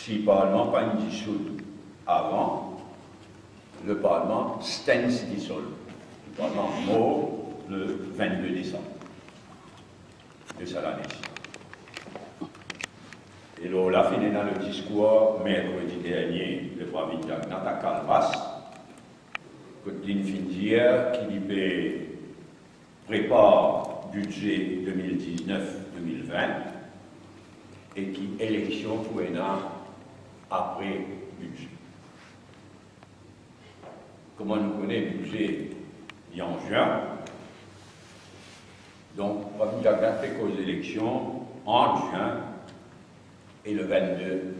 si le Parlement pas une dissoute avant, le Parlement stens dissout. Le Parlement mort le 22 décembre de cette année. Et là, là, fini dans le discours mercredi dernier, le Premier ministre Nata Calvas, que d'une fin dire qu'il prépare budget 2019-2020 et qui élection pour un an après budget. Comment nous connaissons le budget en juin? Donc, on va fait qu'aux élections en juin et le 22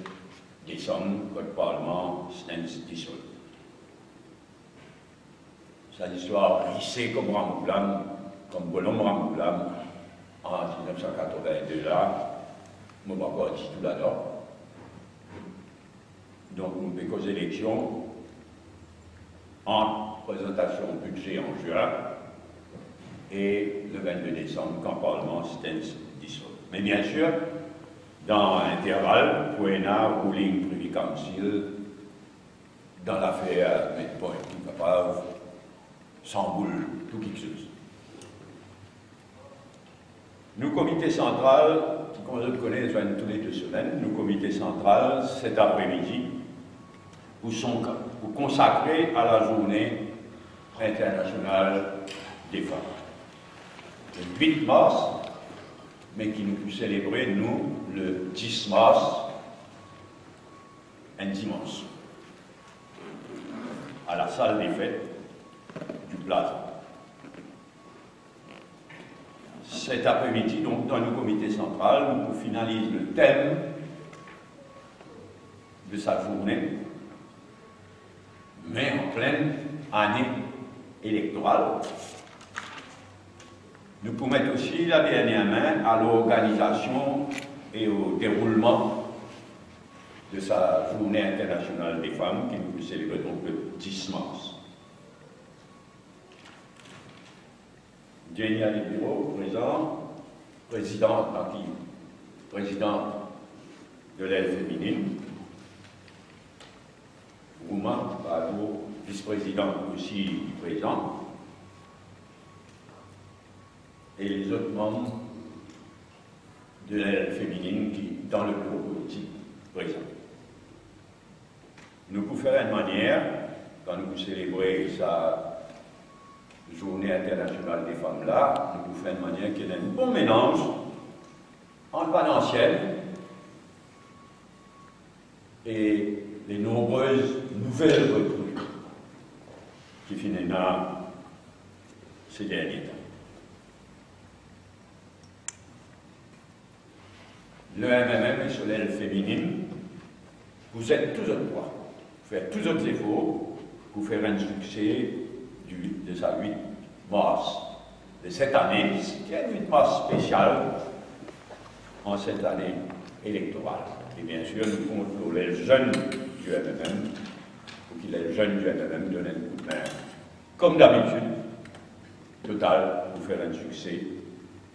décembre, quand le Parlement se dissout. C'est l'histoire rissée comme Ramoulam, comme Bolom Ramoulam, en 1982 là, je ne vais pas dire tout là-dedans. Donc, nous faisons qu'aux élections en présentation budget en juin et le 22 décembre, quand le Parlement se dissout. Mais bien sûr, dans l'intervalle, pour un ruling Privy Council, dans l'affaire Medpoint, qui est capable s'emboule tout quelque chose. Nous, comité central, qui comme je connais tous les 2 semaines, nous, comité central, cet après-midi, vous consacrez à la journée internationale des femmes. Le 8 mars, mais qui nous peut célébrer, nous, le 10 mars, un dimanche, à la salle des fêtes du Plaza. Cet après-midi, donc, dans le comité central, nous finalisons le thème de sa journée, mais en pleine année électorale. Nous pouvons mettre aussi la dernière main à l'organisation et au déroulement de sa journée internationale des femmes, qui nous célèbre donc le 10 mars. Jenny Alibiro, présidente de l'aile féminine. Rouma Bado, vice-présidente aussi présente. Et les autres membres de l'aile féminine qui, dans le bureau politique, présent. Nous pouvons faire une manière, quand nous célébrons sa journée internationale des femmes là, nous pouvons faire une manière qu'il y ait un bon mélange entre l'ancienne et les nombreuses nouvelles recrues qui finissent là ces derniers temps. Le MMM et sur l'aile féminine, vous êtes tous en droit. Vous faites tous autres efforts pour faire un succès de sa 8 mars de cette année, qui est une 8 mars spéciale en cette année électorale. Et bien sûr, nous comptons pour les jeunes du MMM, pour que les jeunes du MMM donnent un coup de main, comme d'habitude, total, pour faire un succès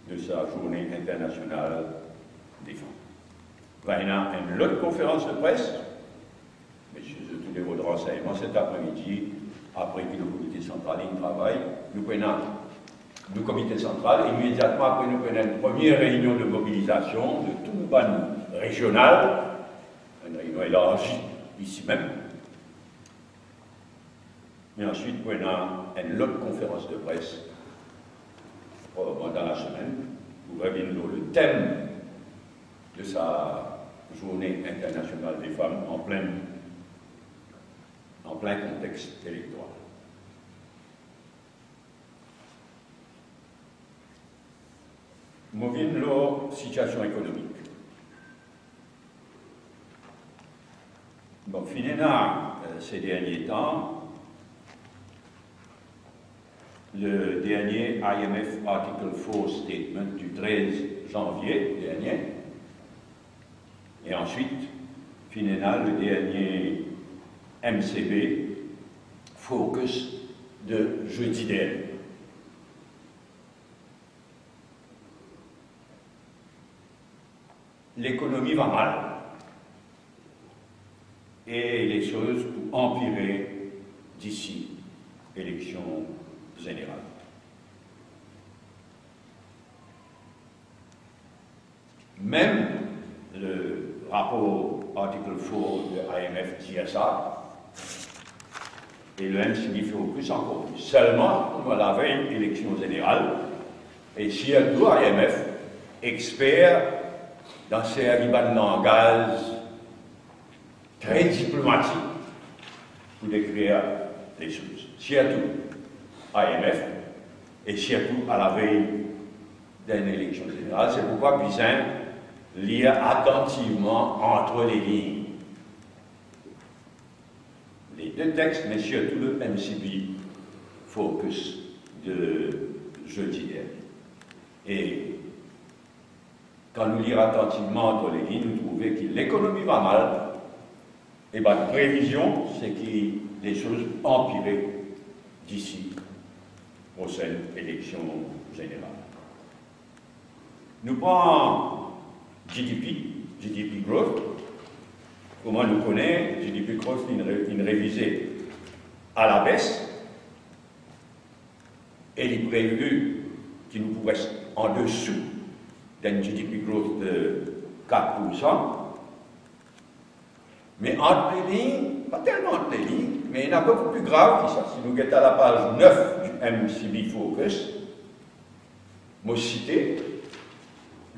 de sa journée internationale des femmes. Il y a une autre conférence de presse, mais je tous les votre renseignement cet après-midi, après que le comité central travaille, nous prenons le comité central, immédiatement après nous prenons une première réunion de mobilisation de tout le ban régional, une réunion élargie ici même, mais ensuite nous prenons une autre conférence de presse dans la semaine, pour revenir le thème de sa journée internationale des femmes en plein contexte électoral. Moving la situation économique. Bon, finalement, ces derniers temps, le dernier IMF Article 4 Statement du 13 janvier dernier, et ensuite, finalement, le dernier MCB Focus de jeudi dernier. L'économie va mal. et les choses pour empirer d'ici l'élection générale. Même le rapport article 4 de IMF dit ça, et le MCB fait au plus encore plus. Seulement, à la veille élection générale, et si IMF, expert dans ces ribans de langage très diplomatiques pour décrire les choses. Surtout IMF, et surtout à la veille d'une élection générale. C'est pourquoi Bizin lit attentivement entre les lignes les deux textes, mais surtout le MCB Focus de jeudi dernier. Et quand nous lisons attentivement entre les lignes, nous trouvons que l'économie va mal, et bien la prévision, c'est que les choses empirent d'ici prochaine élection générale. Nous prenons GDP growth. Comment nous connaît GDP growth, une révisée à la baisse, et il est prévu qu'il nous pourrait être en dessous d'un GDP growth de 4%. Mais entre les lignes, pas tellement entre les lignes, mais il y en a beaucoup plus grave que ça. Si nous guettons à la page 9 du MCB Focus, moi cité,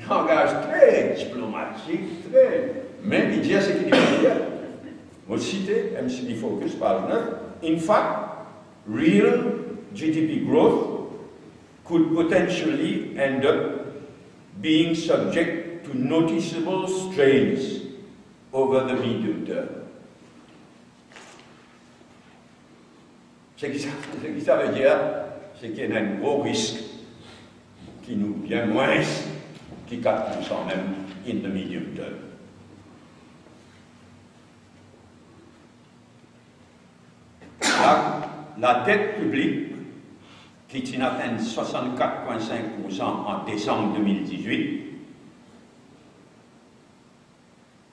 langage très diplomatique, très. Mais il dit ce qu'il dit dire. Moi cité, MCB Focus, page 9. In fact, real GDP growth could potentially end up being subject to noticeable strains over the medium term. Ce que ça veut dire, c'est qu'il y a un gros risque qui nous vient moins que 4% même in the medium term. La dette publique, qui est atteint 64,5% en décembre 2018,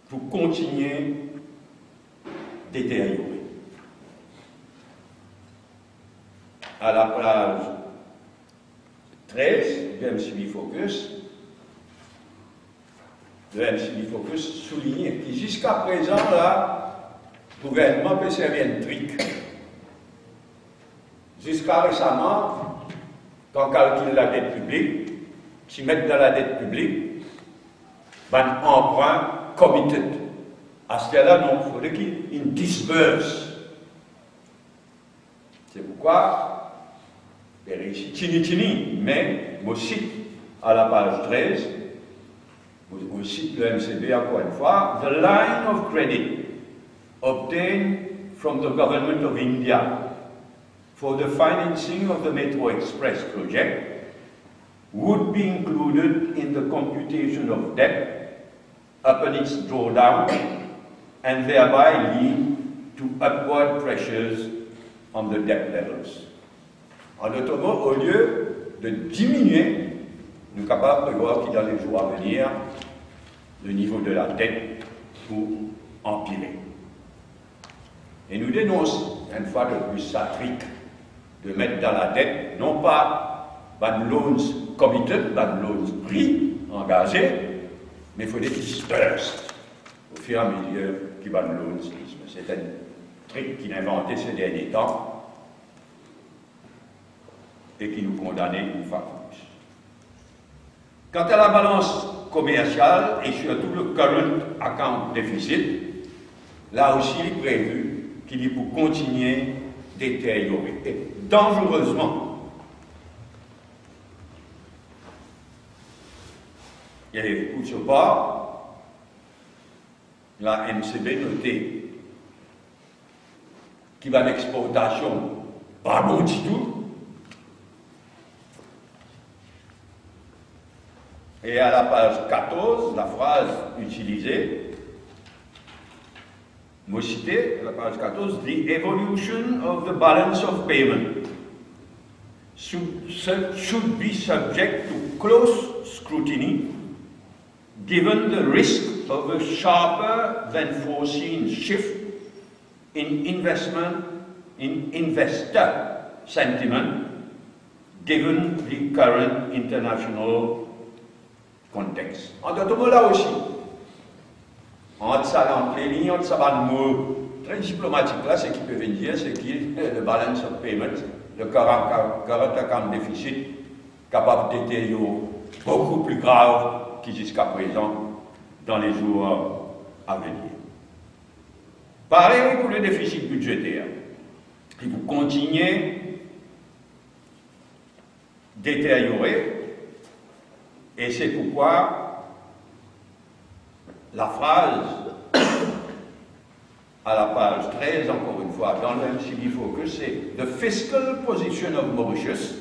pour continuer détériorer. À la page 13 du MCB Focus, le MCB Focus souligne que jusqu'à présent, là, le gouvernement peut servir un truc. Jusqu'à récemment, quand on calcule la dette publique, si mettre dans la dette publique, un emprunt committed. À ce cas-là, non, il faudrait qu'il disperse. C'est pourquoi, ici, tini, mais moi cite à la page 13, on cite le MCB encore une fois, the line of credit obtained from the government of India for the financing of the Metro Express project would be included in the computation of debt upon its drawdown and thereby lead to upward pressures on the debt levels. En d'autres mots, au lieu de diminuer, nous sommes capables de voir qu'il dans les jours à venir, le niveau de la dette pour empirer. Et nous dénonçons, une fois de plus, ça trick de mettre dans la dette, non pas bad loans committed, bad loans pris, engagés, mais il faut des disperses au fur et à mesure qui bad loans. C'est un trick qu'il a inventé ces derniers temps et qui nous condamnait une fois plus. Quant à la balance commerciale et surtout le current account deficit, là aussi il est prévu qu'il est pour continuer détériorer, et dangereusement. Et pour ce part, la MCB notait qu'il va l'exportation pas bon du tout. Et à la page 14, la phrase utilisée, moi cité, à la page 14, the evolution of the balance of payment should be subject to close scrutiny given the risk of a sharper than foreseen shift in investor sentiment given the current international context. En d'autres mots, là aussi, entre les lignes, entre ça va le mot très diplomatique là, ce qui peut venir dire, c'est qu'il le balance of payment, le current account déficit, capable d'être beaucoup plus grave que jusqu'à présent dans les jours à venir. Pareil pour le déficit budgétaire. Il vous continuez détériorer, et c'est pourquoi la phrase à la page 13, encore une fois, dans le MCB Focus, c'est "The fiscal position of Mauritius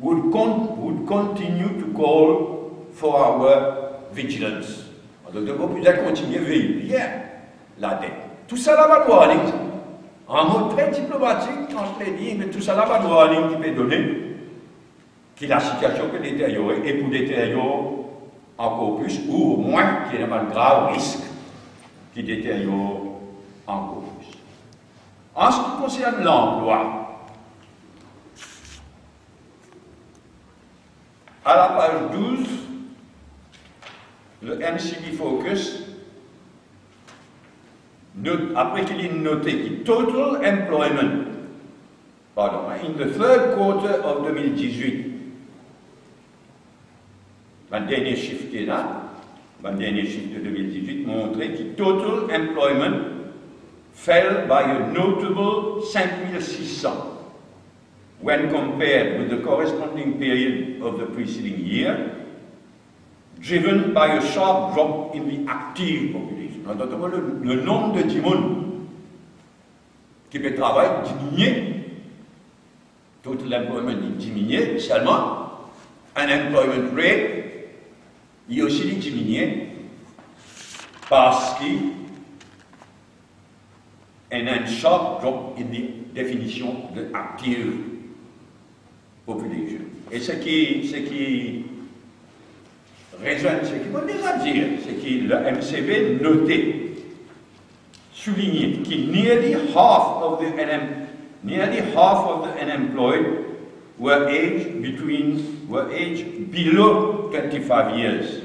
would continue to call for our vigilance." Donc, vous allez continuer à veiller la dette. Tout ça là va warning. En mot très diplomatique, quand je l'ai dit, mais tout ça là va warning qui peut donner que la situation peut détériorer, et pour détériorer encore plus, ou au moins qu'il y ait un grave risque qui détériore encore plus. En ce qui concerne l'emploi, à la page 12, le MCB Focus, après qu'il ait noté que total employment, in the third quarter of 2018, le dernier chiffre qui est là, le dernier chiffre de 2018 montrait que total employment fell by a notable 5,600 when compared with the corresponding period of the preceding year, driven by a sharp drop in the active population. Notamment le nombre de Timon qui peut travailler diminuer, total employment diminuer, seulement unemployment rate il a aussi diminué parce qu'il y a un sharp drop in the définition de active population. Et ce qui résonne, ce qu'il faut déjà dire, c'est que le MCB notait, souligné que nearly half of the unemployed were aged below 25 years,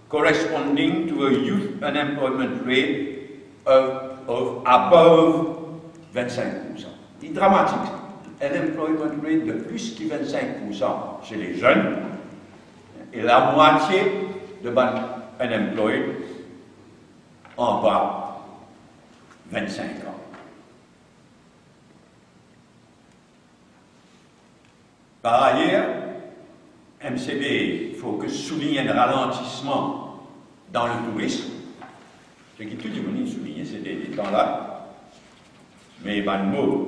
corresponding to a youth unemployment rate of above 25%. C'est dramatique. Unemployment rate de plus que 25% chez les jeunes, et la moitié de unemployed en bas 25 ans. Par ailleurs, MCB, il faut que souligne un ralentissement dans le tourisme, ce qui tout le monde souligne ces temps-là, mais le mot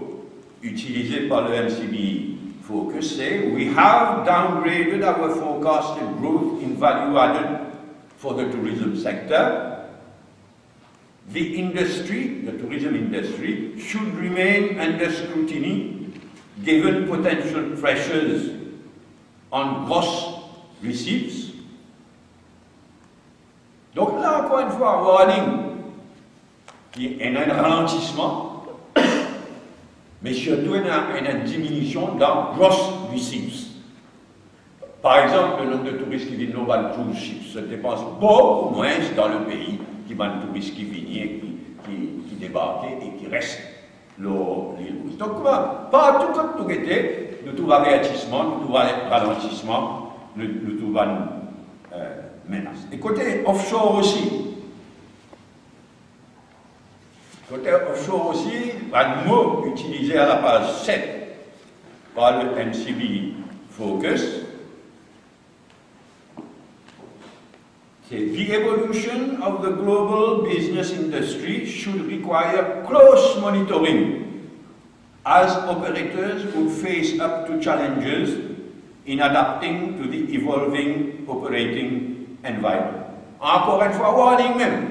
utilisé par le MCB Focus, c'est "We have downgraded our forecasted growth in value added for the tourism sector. The industry, the tourism industry, should remain under scrutiny given potential pressures on gross receipts." Donc là, encore une fois, warning, il y a un ralentissement, mais surtout une diminution dans gross receipts. Par exemple, le nombre de touristes qui viennent dans le cruise ship se dépense beaucoup moins dans le pays que les touristes qui viennent, qui débarquent et qui restent l'île. Donc, partout comme tout était, nous trouvons un avertissement, nous trouvons un ralentissement, nous trouvons une menace. Et côté offshore aussi, un mot utilisé à la page 7 par le MCB Focus, c'est "The evolution of the global business industry should require close monitoring as operators would face up to challenges in adapting to the evolving operating environment." Encore une fois, warning même.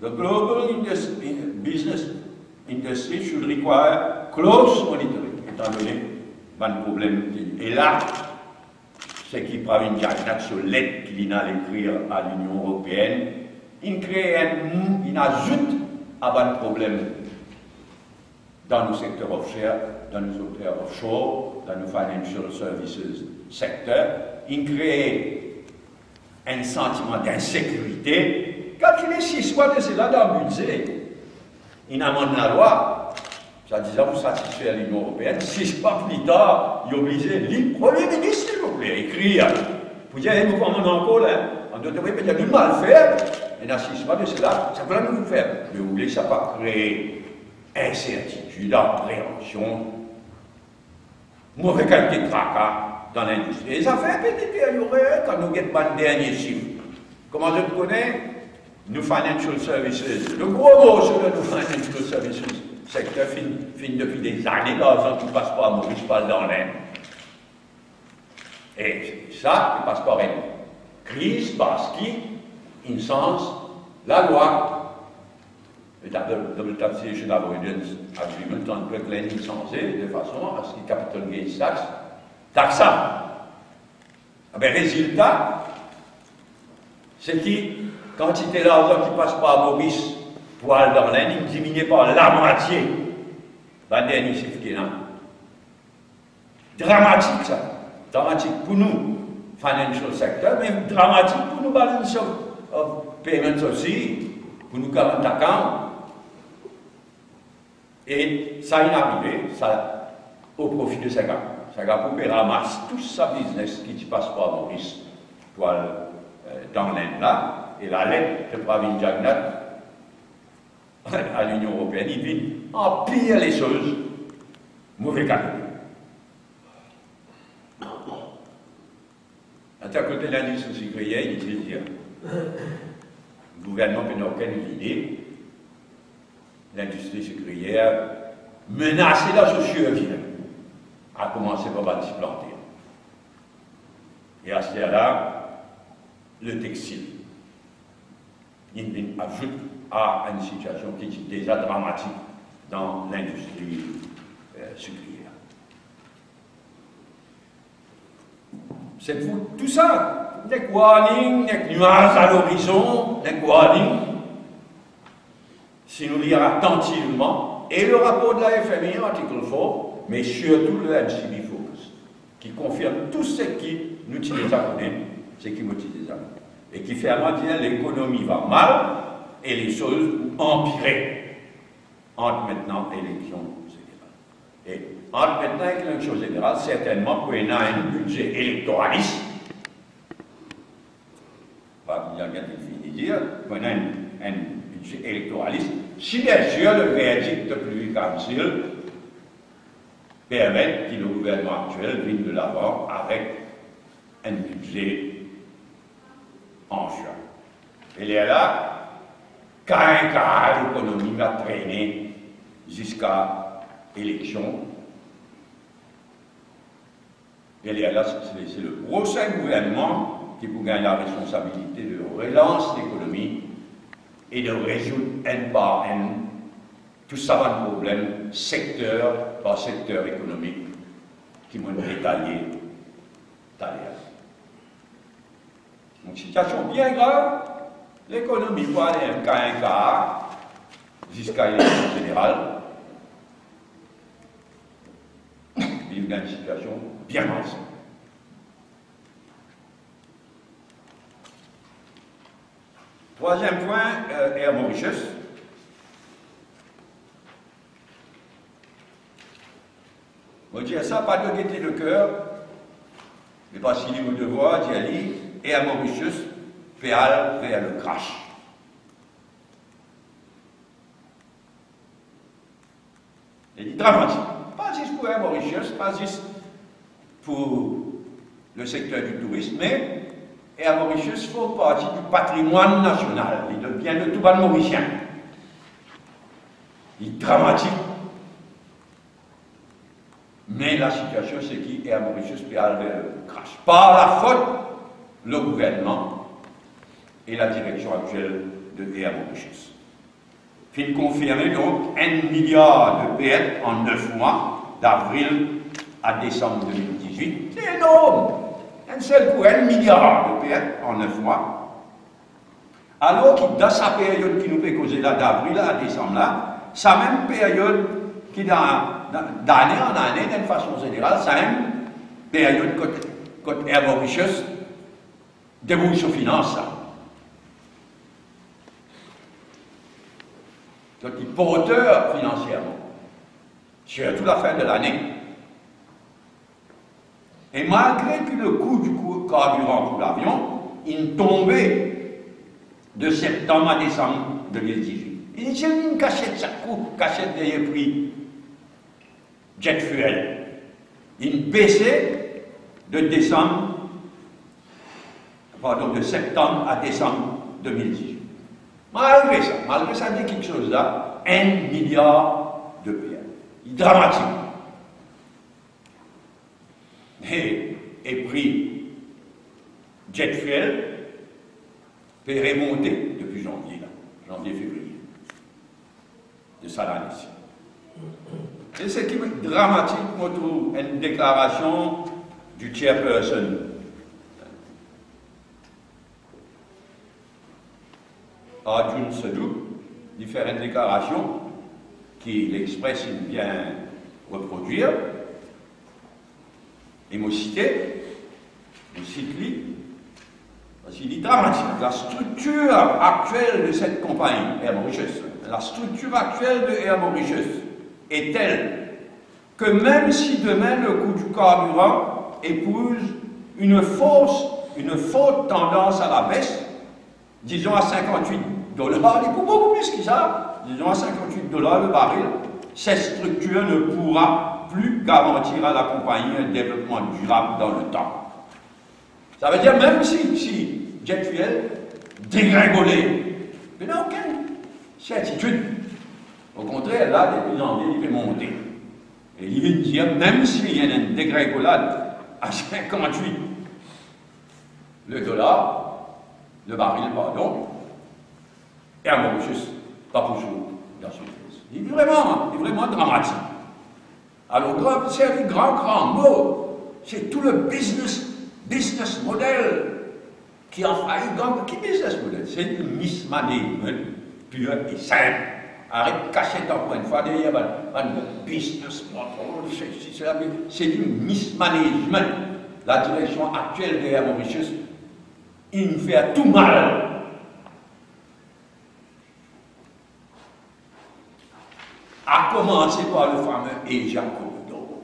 The global business industry should require close monitoring, étant donné le problème. Et là, c'est qui prend une carte sur l'aide qu'il a à l'écrire à l'Union européenne il crée il ajoute à un problème dans nos secteurs offshore, dans nos financial services secteurs, il crée un sentiment d'insécurité. Quand il est 6 mois de cela dans le budget, il amende la loi, ça disant pour satisfaire l'Union européenne, 6 mois plus tard, il est obligé, le Premier ministre, s'il vous plaît, écrire. Vous dites, nous commandons encore là, on doit trouver peut-être nous mal faire, et dans 6 mois de cela, ça peut nous faire. Mais vous voulez que ça ne va pas créer incertitude, appréhension, mauvaise qualité de tracas dans l'industrie. Et ça fait un peu détériorer quand nous avons pas le dernier chiffre. Comment je le connais? Nous financial services, le gros mot sur le financial services secteur fin depuis des années, l'argent qui passe pas à Maurice, passe dans l'Inde. Et ça, il passe par une crise parce qu'il, in sens, la loi, le Double Taxation Avoidance Agreement, on peut l'incenser de façon à ce que capital gains tax taxable. Résultat, c'est que quantité d'argent qui passe par Maurice pour aller dans l'Inde, il diminue par la moitié. La dernière chiffre qui est là. Dramatique ça. Dramatique pour nous, financial sector, mais dramatique pour nous, balance of payments aussi, pour nous, current account. Et ça est arrivé, ça, au profit de ces gars. Ces gars pour ramasse tout sa business qui passe par Maurice pour aller dans l'Inde là. Et la lettre de Pravin Jagnat à l'Union européenne, il vient empirer les choses, mauvais qualité. À côté de l'industrie sucrière, il dit dire, le gouvernement n'a aucune idée, l'industrie sucrière menacée dans sa survie, a commencé par s'y planter. Et à ce moment-là, le textile. Il ajoute à une situation qui est déjà dramatique dans l'industrie sucrière. C'est pour tout ça, des warnings, des nuages à l'horizon, des warnings, si nous lisons attentivement, et le rapport de la FMI, article 4, mais surtout le MCB Focus, qui confirme tout ce qui nous utilise à connaître, ce qui nous utilise à connaître. Et qui fait à dire l'économie va mal et les choses vont empirer entre maintenant et l'élection générale. Et entre maintenant et l'élection générale, certainement qu'on a un budget électoraliste, pas bien qu'il finit de dire, qu'on a un budget électoraliste, si bien sûr le verdict de Privy Council permet que le gouvernement actuel vienne de l'avant avec un budget en juin. Et là, cas l'économie va traîner jusqu'à l'élection. Et là, c'est le prochain gouvernement qui peut gagner la responsabilité de relance l'économie et de résoudre un par un tout ça un problème secteur par secteur économique qui m'ont détaillé tout à l'heure. Donc, situation bien grave, l'économie va aller un cas jusqu'à l'élection générale. Il y a une situation bien malsaine. Troisième point, Air Mauritius. On dit ça, pas de gaieté de cœur, mais parce qu'il est au devoir d'y aller. Et à Mauritius, vers le crash. Il est dramatique. Pas juste pour Air Mauritius, pas juste pour le secteur du tourisme, mais Air Mauritius fait partie du patrimoine national. Il devient le tout bas mauricien. Il est dramatique. Mais la situation, c'est qu'il est à Mauritius vers le crash. Par la faute le gouvernement et la direction actuelle de Air Mauritius. Fin confirmé donc 1 milliard de pertes en 9 mois, d'avril à décembre 2018. C'est énorme! Un seul coup, 1 milliard de pertes en 9 mois. Alors que dans sa période qui nous fait causer là, d'avril à décembre, là, sa même période qui d'année en année, d'une façon générale, sa même période quand Air Mauritius débouche sur finance. Quand il est porteur financièrement, surtout la fin de l'année. Et malgré que le coût du carburant pour l'avion, il tombait de septembre à décembre 2018. Il y a une cachette chaque coup, cachette des prix jet fuel. Il baissait de septembre à décembre 2018. Malgré ça dit quelque chose là, 1 milliard de PL. Dramatique. Et prix jet fuel peut remonter depuis janvier-février de ça l'année-ci. Et ce qui est dramatique, moi, trouve une déclaration du chairperson Arjun Sadhu, différentes déclarations qui l'Express vient reproduire. Et moi cité, je cite lui, parce qu'il dit dramatique. La structure actuelle de cette compagnie, Air Mauritius, la structure actuelle de Air Mauritius est telle que même si demain le coût du carburant épouse une forte tendance à la baisse, disons à $58, il coûte beaucoup plus que ça, disons à $58 le baril, cette structure ne pourra plus garantir à la compagnie un développement durable dans le temps. Ça veut dire même si jet fuel dégringolé, il n'y a aucune certitude. Au contraire, là, depuis janvier, il peut monter. Et il vient dire, même s'il y a une dégringolade à 58 le baril, pardon, et à Mauritius, pas pour chaud dans ce cas. Il est vraiment dramatique. Alors, c'est un grand mot. C'est tout le business model qui a failli. Donc, qui business model? C'est le mismanagement pur et simple. Arrête de cacher encore une fois derrière un business model. C'est du mismanagement. La direction actuelle de Air Mauritius, il nous fait tout mal. À commencer par le fameux Jacques Cousteau.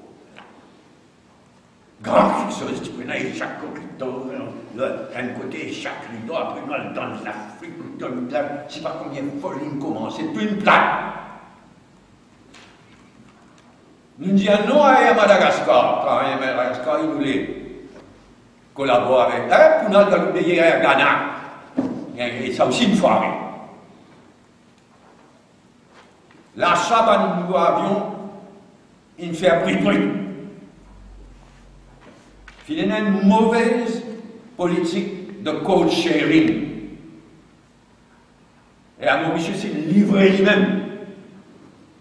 Grand chose, tu connais Jacques Cousteau, d'un côté Jacques Cousteau, après dans l'Afrique, je ne sais pas combien de fois il commence, c'est une plaque. Nous disons non à Madagascar, quand à Madagascar, il voulait collaborer avec, pour notre pays à Ghana. Et ça aussi une soirée. L'achat d'un nouveau avion, il fait un bruit. Il y a une mauvaise politique de code sharing. Et à Mauritius, il livre lui-même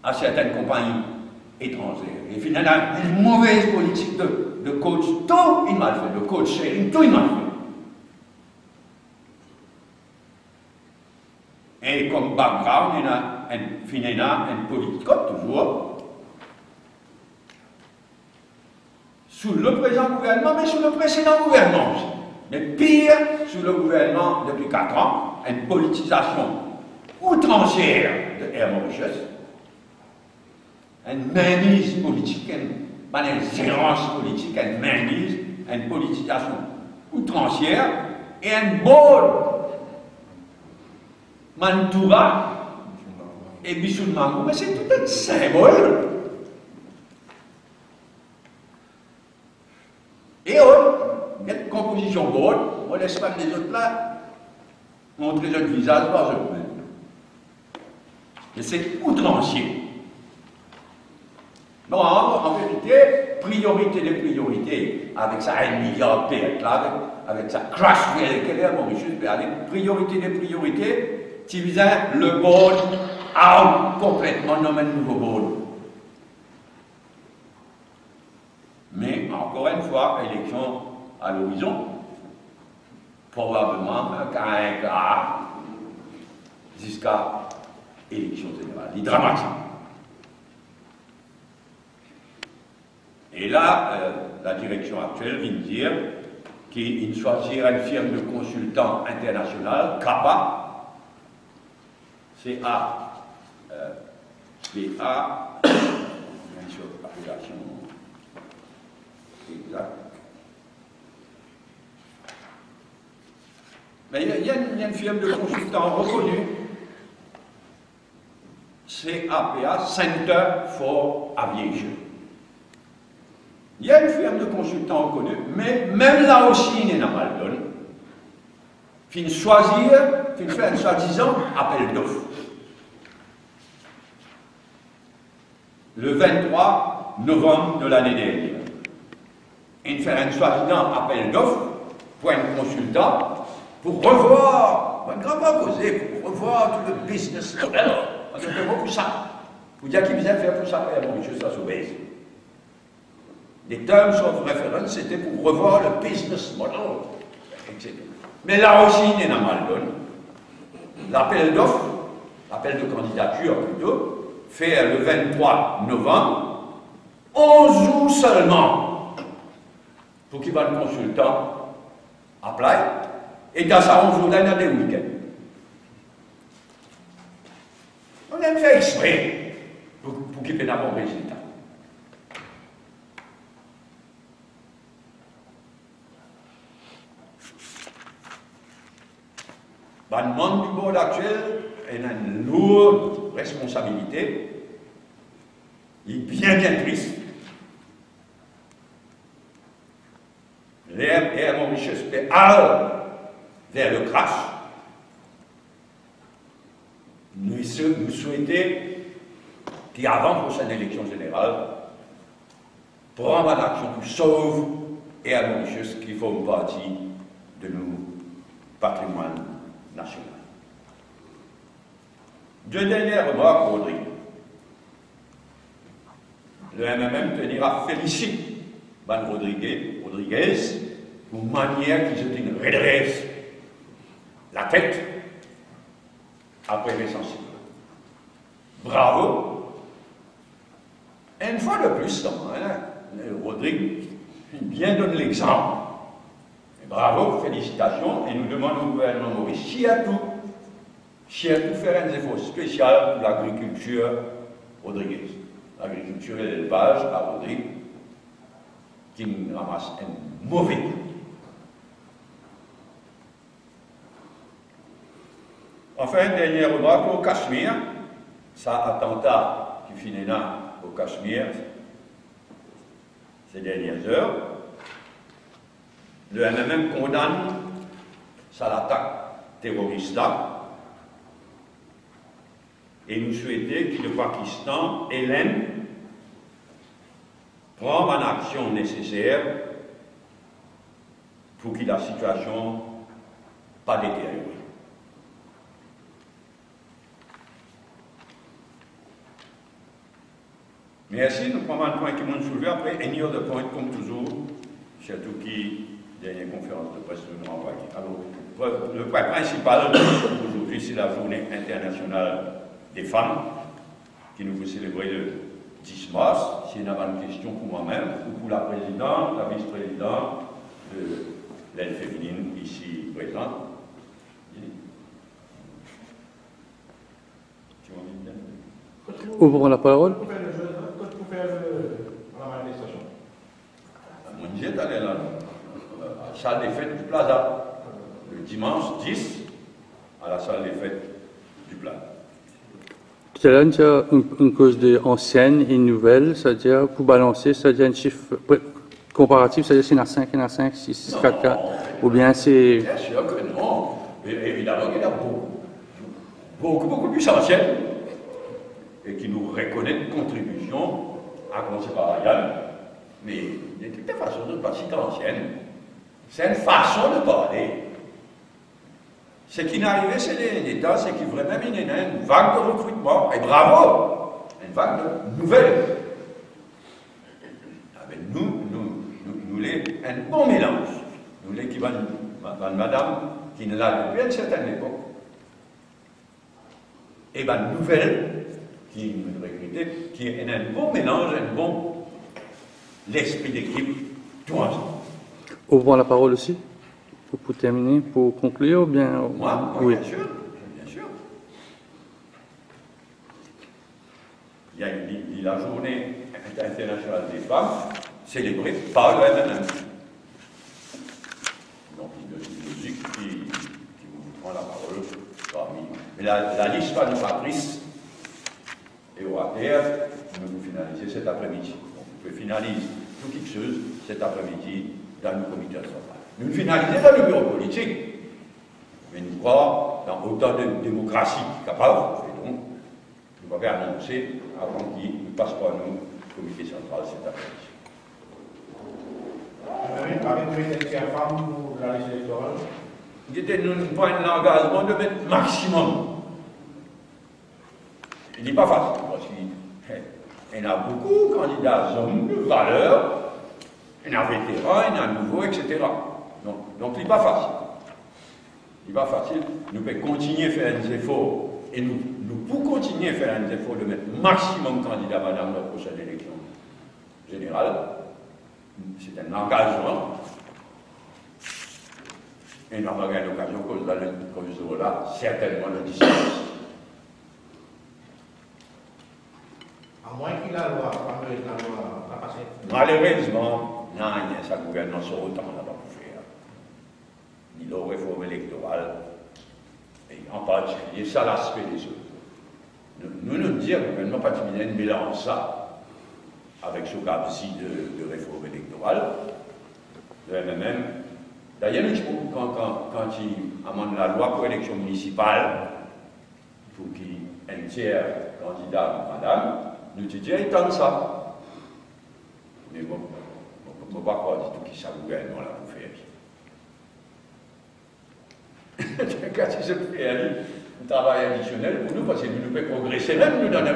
à certaines compagnies étrangères. Et finalement, une mauvaise politique de coach, tout il m'a fait, de code sharing, tout il m'a fait. Et comme background, il y a une politique, comme toujours, sous le présent gouvernement, mais sous le précédent gouvernement aussi. Mais pire, sous le gouvernement depuis 4 ans, une politisation outrancière de Air Mauritius, une mainmise politique, une ingérence politique, une mainmise, une politisation outrancière et un board Mantoura et Bissoul-Mangou, mais c'est tout un symbole. Et autres, il y a une composition board, on laisse pas les autres là, montrer leur visage par eux-mêmes. Et c'est outrancier. Non, en vérité, priorité des priorités, avec sa 1 milliard de tête là, avec sa crash qu'elle est à Mauritius, avec priorité des priorités, tu visais le board out complètement dans un nouveau board. Mais encore une fois, élection à l'horizon, probablement qu'un gars jusqu'à l'élection générale. Il est dramatique. Et là, la direction actuelle vient de dire qu'il choisirait une firme de consultants international, CAPA, C-A-P-A, bien sûr, appellation exacte. Mais il y a une firme de consultants reconnue, CAPA, Center for Aviation. Il y a une firme de consultants reconnue, mais même là aussi, il y en a mal donné. Fin choisir, fin faire un soi-disant appel d'offres. Le 23 novembre de l'année dernière. Il fait un soi-disant appel d'offres pour un consultant pour revoir, on ne va pas causer, pour revoir tout le business model. On ne fait pas pour ça. Vous dites qu'il vient faire pour ça, et bon, monsieur, ça s'obèse. Les terms of reference, c'était pour revoir le business model, etc. Mais là aussi, il y en a mal donné. L'appel d'offres, l'appel de candidature plutôt, fait le 23 novembre, 11 jours seulement, pour qu'il va le consultant apply, et dans ça 11 jours, il y a des week-ends. On a fait exprès pour qu'il ait un bon résultat. Le monde du board actuel a une lourde responsabilité. Il est bien triste. L'air Mauritius peut aller vers le crash. Nous souhaitons qu'avant la prochaine élection générale, prendre une action pour sauver Air Mauritius qui forme partie de nos patrimoines national. Deux dernières remarques, Rodrigue. Le MMM tenira féliciter Van Rodriguez pour manière qu'ils se redresse la tête après les sensibles. Bravo. Et une fois de plus, Rodrigue bien donne l'exemple. Bravo, félicitations, et nous demandons au gouvernement Maurice, s'il y a tout faire un effort spécial pour l'agriculture Rodriguez. L'agriculture et l'élevage à Rodrigue, qui nous ramasse un mauvais coup. Enfin, dernière remarque, au Cachemire, ça attentat qui finit là au Cachemire ces dernières heures. Le MMM condamne ça l'attaque terroriste là et nous souhaitons que le Pakistan et l'Inde prennent l'action nécessaire pour que la situation pas détériore. Merci, nous prenons un point qui m'ont soulevé après, any other point comme toujours, surtout qui dernière conférence de presse nous envoyée. Alors, le point principal aujourd'hui, c'est la journée internationale des femmes, qui nous fait célébrer le 10 mars. S'il y a une question pour moi-même, ou pour la présidente, la vice-présidente de l'aile féminine ici présente. Tu m'as dit bien? Ouvrons la parole. Pour faire la manifestation. Mon Dieu, allé là. Salle des fêtes du Plaza, le dimanche 10 à la salle des fêtes du Plaza. Tout à l'heure, il y a une cause d'ancienne et nouvelle, c'est-à-dire pour balancer, c'est-à-dire un chiffre comparatif, c'est-à-dire s'il y en a 5, il y en a 5, 6, 6, 4, 4, ou bien c'est... Bien sûr que non. Et évidemment, il y en a beaucoup plus anciennes et qui nous reconnaissent une contribution à commencer par Yann, mais de toutes les façons, de ne pas si ancienne. C'est une façon de parler. Ce qui n'est arrivé, c'est l'État, c'est qu'il vraiment il y a une vague de recrutement, et bravo, une vague de nouvelles. Avec nous les, un bon mélange. Nous les qui van madame, qui ne l'a depuis une certaine époque. et ben nouvelle, qui nous recruter, qui est un bon mélange, un bon l'esprit d'équipe, tout ensemble. Vous prend la parole aussi pour terminer, pour conclure, ou bien... Moi, oui. bien sûr, bien sûr. Il y a la journée internationale des femmes, célébrée par le MNM. Donc, une musique qui vous prend la parole parmi. Mais la liste animatrice et au ATR, nous vous finaliser cet après-midi. Donc, vous pouvez finaliser tout quelque chose cet après-midi dans le comité central. Nous finalisons dans le bureau politique, mais nous croyons dans autant de démocratie capable, et donc nous allons annoncer avant qu'il ne passe pas nous, le comité central cet après-midi. Vous avez parlé de l'égalité femme pour la liste électorale. Nous prenons l'engagement de mettre maximum. Il n'est pas facile, parce qu'il y en a beaucoup de candidats hommes de valeur, il y en a vétérans, il y en a nouveaux, etc. Donc il n'est pas facile. Il n'est pas facile. Nous pouvons continuer à faire des efforts, et nous pouvons continuer à faire des efforts de mettre maximum de candidats dans la prochaine élection générale. C'est un engagement. Et nous avons eu l'occasion, comme je dis là, certainement de distance. À moins qu'il la loi, la loi va passer. Malheureusement, non, sa gouvernance autant n'a pas pu faire. Ni la réforme électorale, et en particulier, ça l'aspect des autres. Nous nous disons, le gouvernement patrimoine mélange ça avec ce cas-ci de réforme électorale, le MMM. D'ailleurs, quand il amende la loi pour l'élection municipale, pour qu'il y ait un tiers candidat, madame, nous disons, il tente ça. Mais bon, on ne peut pas croire du tout qu'il s'en gouvernement là pour faire. Quand il se fait un travail additionnel pour nous, parce que nous pouvons progresser même nous, dans nos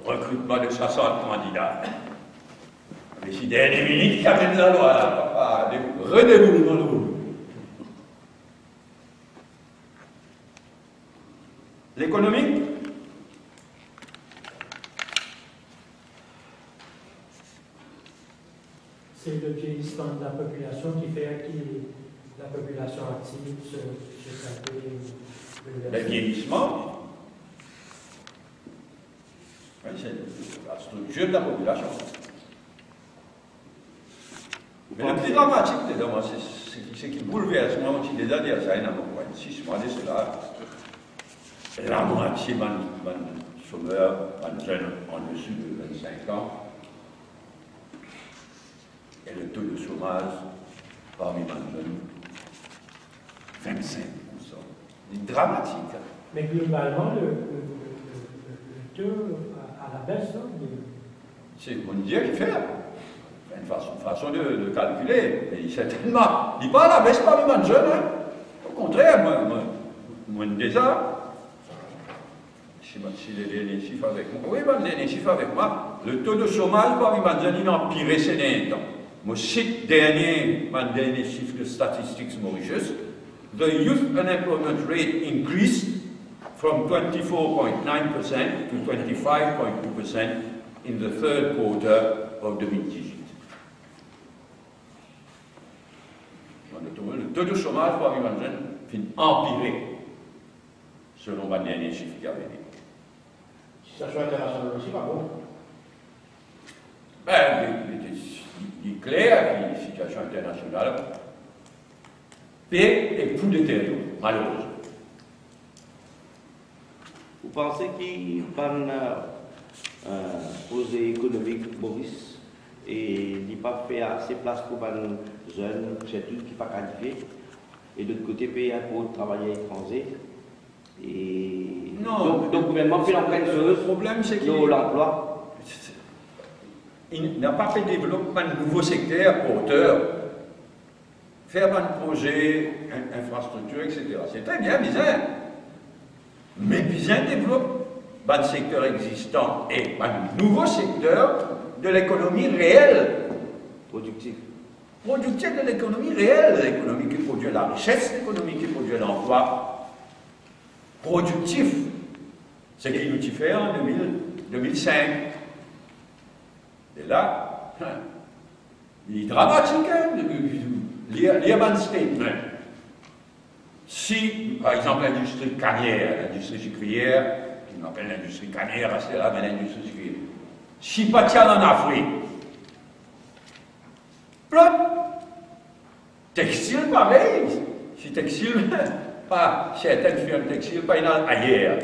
recrutements de 60 candidats. Mais si dernière minute qui amène la loi, là, redéroulement de roule. L'économique, c'est le vieillissement de la population qui fait que la population active se fait le vieillissement, c'est la structure de la population. Mais le plus dramatique dedans, c'est qu'il bouleverse moi aussi des années, ça y en a beaucoup, 6 mois de cela. La moitié de chômeurs, de jeunes en dessous de 25 ans. Et le taux de chômage parmi les jeunes, 25%. C'est dramatique. Mais globalement, le taux à la baisse, hein, c'est mon Dieu qui fait. Une façon de calculer. Et certainement, il n'est pas à la baisse parmi les jeunes. Hein. Au contraire, moi déjà, si les chiffres avec moi, oui, les chiffres avec moi, le taux de chômage parmi les jeunes, il a empiré ces derniers temps. Moi, cite dernier chiffre de Statistics Mauritius, the youth unemployment rate increased from 24.9% to 25.2% in the third quarter of 2018. Le taux de chômage parmi les jeunes finit empiré, selon les derniers chiffres qu'il y avait. Situation internationale aussi, pas bon. Il est clair que la situation internationale est plus détériorée, malheureusement. Vous pensez qu'il va projet économique, Boris, et il n'a pas fait assez de place pour les jeunes, surtout qui ne sont pas qualifiés, et de l'autre côté, payer pour travailler à l'étranger. Et non, donc, le gouvernement fait l'empreinte sur le problème, c'est qu'il l'emploi. Il n'a pas fait développement de nouveaux secteurs porteurs, faire un projet, infrastructure, etc. C'est très bien, bizarre. Mais bien développer un secteur existant et un nouveau secteur de l'économie réelle. Productif. Productif de l'économie réelle, l'économie qui produit la richesse, l'économie qui produit l'emploi. productif, ce qu'il nous fait en 2005. Et là, il est dramatique, hein, l'urban statement. Si, par exemple, l'industrie cannière, l'industrie sucrière, on appelle l'industrie cannière, c'est là, mais l'industrie sucrière, si pas tiens en Afrique, plop, textile pareil, si textile, pas certaines firmes textiles, pas ailleurs.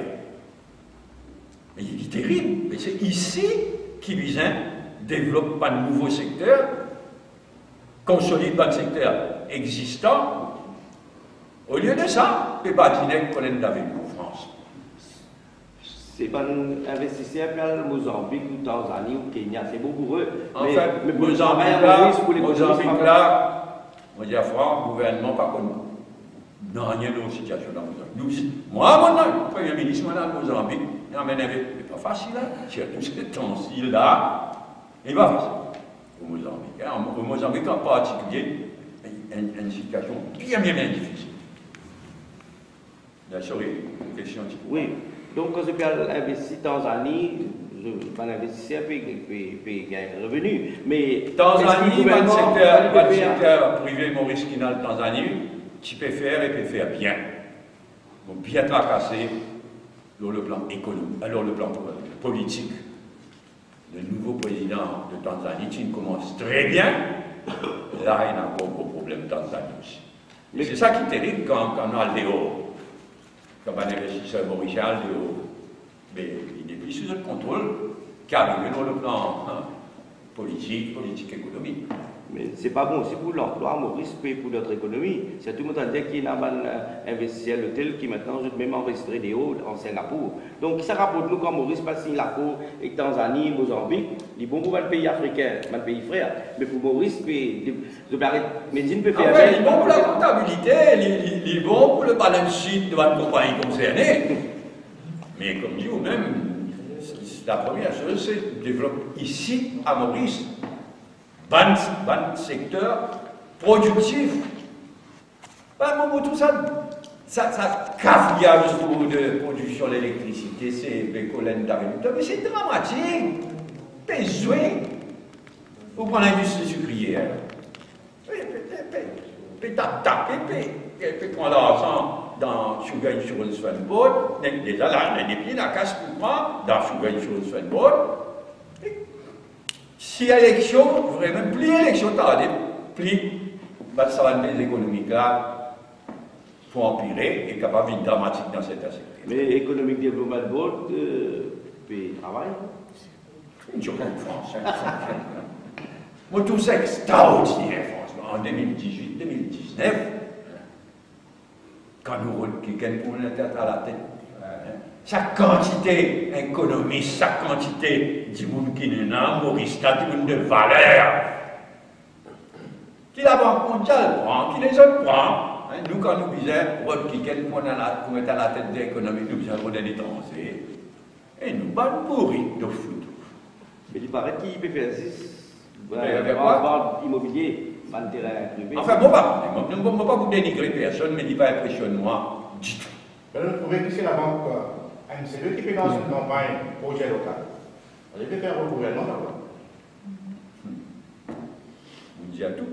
Mais il est terrible, mais c'est ici qu'il vise développe pas de nouveaux secteurs, consolide pas de secteur existant. Au lieu de ça, les bâtiments qu'on a avec nous en France. C'est pas un investisseur à Mozambique ou Tanzanie ou Kenya, c'est beau pour eux. Enfin, mais Mozambique là, on dit à France, le gouvernement, par contre, n'a rien de situation dans Mozambique. Moi, le Premier ministre, madame Mozambique, c'est pas facile, hein. Surtout ces temps-ci-là, il va facile. Au Mozambique. Hein. Au Mozambique en particulier, une situation bien difficile. Sorry, une question. Oui, donc quand je parle d'investir en Tanzanie, je l'investisseur peut gagner revenu. Mais Tanzanie, le secteur privé Maurice Kinal, Tanzanie, tu peux faire et peut faire bien. Donc bien tracasser sur le plan économique, alors le plan politique. Le nouveau président de Tanzanie, il commence très bien. Là, il y a un gros problème Tanzanie aussi. Mais c'est ça qui est terrible quand on a le dehors. Comme un investisseur mauricien, mais il est plus sous notre contrôle qu'arrivé dans le plan politique économique. Mais c'est pas bon, c'est pour l'emploi, Maurice, et pour notre économie. C'est tout le monde a dit qu'il y a un investisseur à l'hôtel qui maintenant, je même enregistré des hauts en Singapour. Donc, ça rapporte nous quand Maurice passe Singapour et Tanzanie, Mozambique, il est bon pour le pays africain, le pays frère. Mais pour Maurice, Médine peut faire. Il est bon pour la comptabilité, il est bon pour le balance sheet de votre compagnie concernée. Mais comme dit vous-même, la première chose, c'est de développer ici, à Maurice, ban secteur productif. Tout ça cafouillage de production de l'électricité, c'est bécolène d'agriculture, mais c'est dramatique. Besoin. Vous prenez l'industrie sucrière. Prendre l'argent dans Sugar Insurance Fund Board, déjà là, on a des pieds, la casse pour moi, dans Sugar Insurance Fund Board. Si élection, vraiment, plus élection tardive, plus ça va être économique là, pour empirer et capable d'être dramatique dans cet aspect. Mais économique développement board, puis travail. Je crois en France. Moi, tout ça extraordinaire, franchement, en 2018-2019, quand nous regardons la tête à la tête, sa quantité économiste, sa quantité du monde qui est là, Maurice, du monde de valeur, qui la Banque mondiale prend, qui les autres prend. Nous, quand nous disions, pour mettre à la tête de l'économie, nous faisons des étrangers, et nous pas mourir de foot. Mais il paraît qu'il peut faire 6. Immobilier, pas de terrain privé. Enfin, moi, je ne peux pas vous dénigrer personne, mais il pas impressionne moi du tout. Vous trouvez que c'est la banque AMCE qui peut lancer une campagne projet local. Vous allez faire au gouvernement d'abord. Vous dites à tout.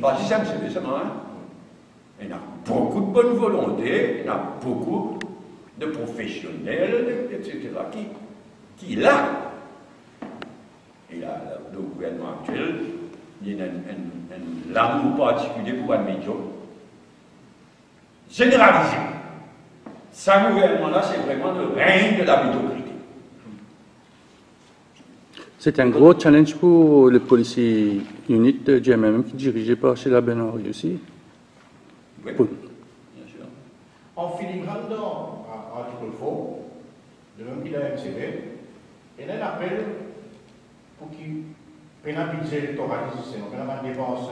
Parce que c'est AMCE seulement, hein. Il y a beaucoup de bonne volonté, il y a beaucoup de professionnels, etc., qui là. Et là, le gouvernement actuel, il y a un l'amour particulier pour un médium généralisé. Ce gouvernement-là, c'est vraiment le règne de la médiocrité. C'est un gros challenge pour le policy unit de GMM qui est dirigé par Sheila Ben-Henri aussi. Oui, bien sûr. En filigrane dans l'article 4, de même qu'il a MCV, il y a un appel pour qu'il pénalise l'électoralisme, on a une dépense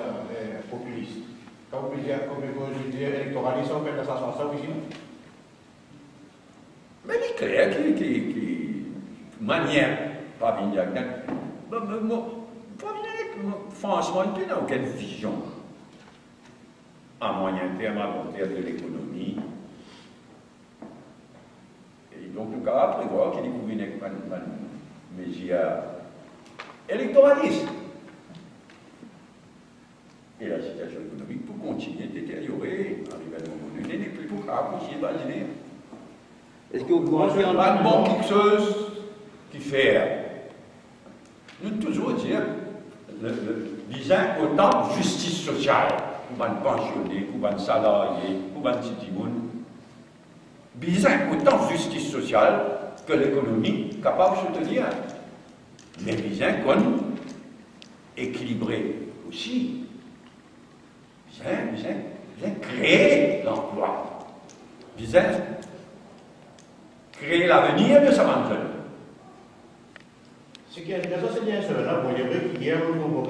populiste. Quand vous dites électoralisme, on fait de ça aussi, non? Mais il est clair qui manière, pas bien franchement, il n'a aucune vision à moyen terme, à long terme de l'économie Donc, nous avons prévoir qu'il y ait une mesure électoraliste. Et la situation économique pour continuer de détériorer, arriver à un moment donné, n'est plus pour continuer d'imaginer. Est-ce que vous pensez en une bonne quelque chose qui fait, nous toujours dire, disons autant justice sociale, pour les pensionnés, pour les salariés, pour les petits monde, disons autant justice sociale que l'économie capable de se tenir. Mais disons qu'on équilibré aussi. Disons créer l'emploi. Disons créer l'avenir de sa mentale. Ce qui est intéressant, c'est bien cela. Bon, il est vrai qu'hier, nous n'avons